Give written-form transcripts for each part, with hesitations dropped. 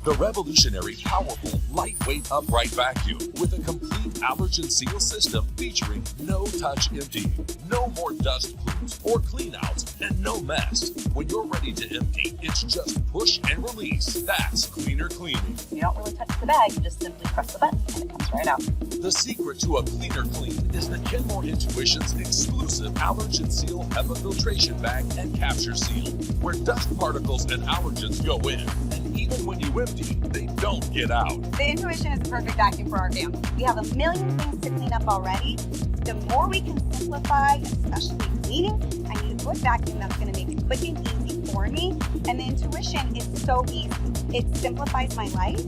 The revolutionary, powerful, lightweight upright vacuum with a complete AllergenSeal system featuring no-touch emptying, no more dust plumes or cleanouts, and no mess. When you're ready to empty, it's just push and release. That's cleaner cleaning. You don't really touch the bag, you just simply press the button and it comes right out. The secret to a cleaner clean is the Kenmore Intuition's exclusive AllergenSeal Hepa filtration bag and capture seal, where dust particles and allergens go in, and even when you empty, they don't get out. The Intuition is the perfect vacuum for our family. We have a million things to clean up already. The more we can simplify, especially cleaning, I need a good vacuum that's going to make it quick and easy for me. And the Intuition is so easy. It simplifies my life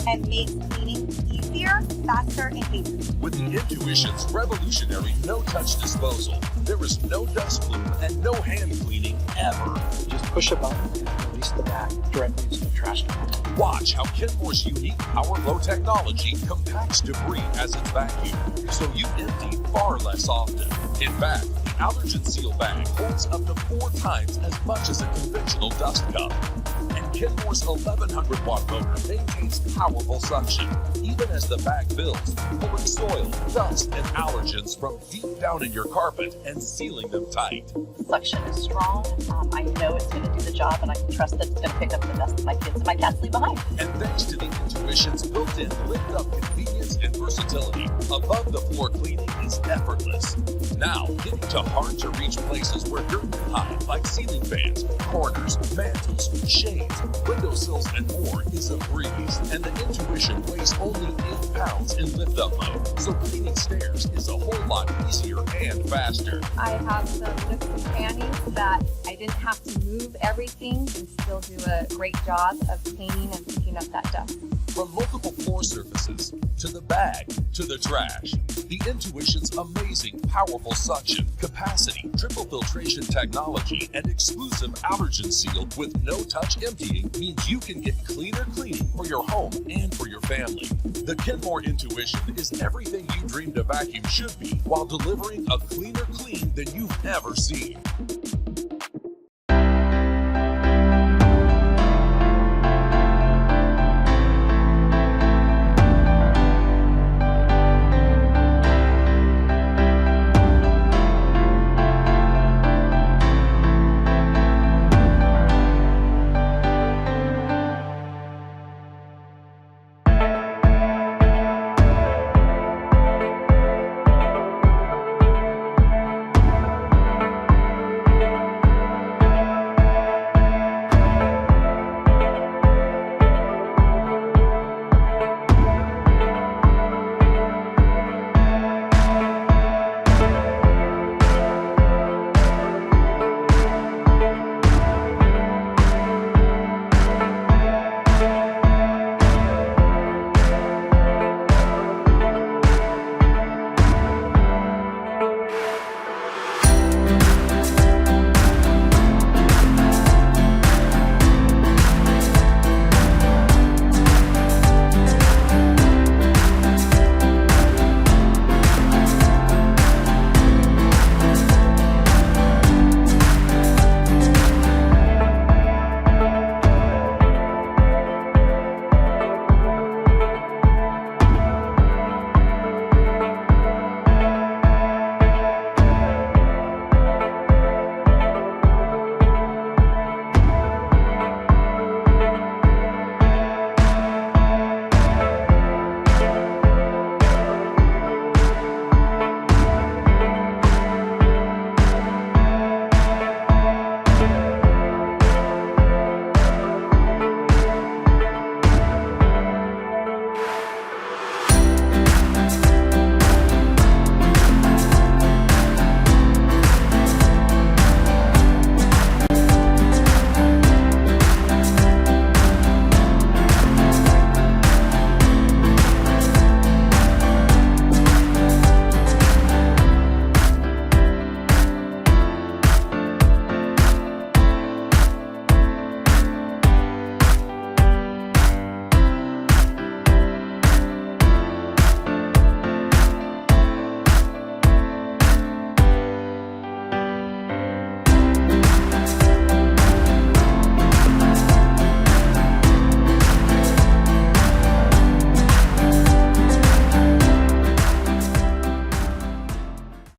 and makes cleaning easier, faster, and painless. With the Intuition's revolutionary no-touch disposal, there is no dust plume and no hand cleaning ever. Just push a button and release the bag directly into the trash can. Watch how Kenmore's unique power flow technology compacts debris as it's vacuumed, so you empty far less often. In fact, the AllergenSeal bag holds up to 4 times as much as a conventional dust cup. And Kenmore's 1100-watt motor maintains powerful suction, even as the bag fills, pulling soil, dust, and allergens from deep down in your carpet and sealing them tight. Suction is strong. I know it's going to do the job, and I can trust that it's going to pick up the dust that my kids and my cats leave behind. And thanks to the Intuition's built-in lift-up convenience and versatility, above-the-floor cleaning is effortless. Now, getting to hard-to-reach places where dirt can hide, like ceiling fans, corners, mantles, shades, windowsills, and more, is a breeze. And the Intuition weighs only 8 pounds in lift-up mode, so cleaning stairs is a whole lot easier and faster. I have some nooks and crannies that I didn't have to move everything and still do a great job of cleaning and picking up that dust. From multiple floor surfaces, to the bag, to the trash, the Intuition's amazing, powerful suction, capacity, triple filtration technology, and exclusive AllergenSeal with no-touch emptying means you can get cleaner cleaning for your home and for your family. The Kenmore Intuition is everything you dreamed a vacuum should be, while delivering a cleaner clean than you've ever seen.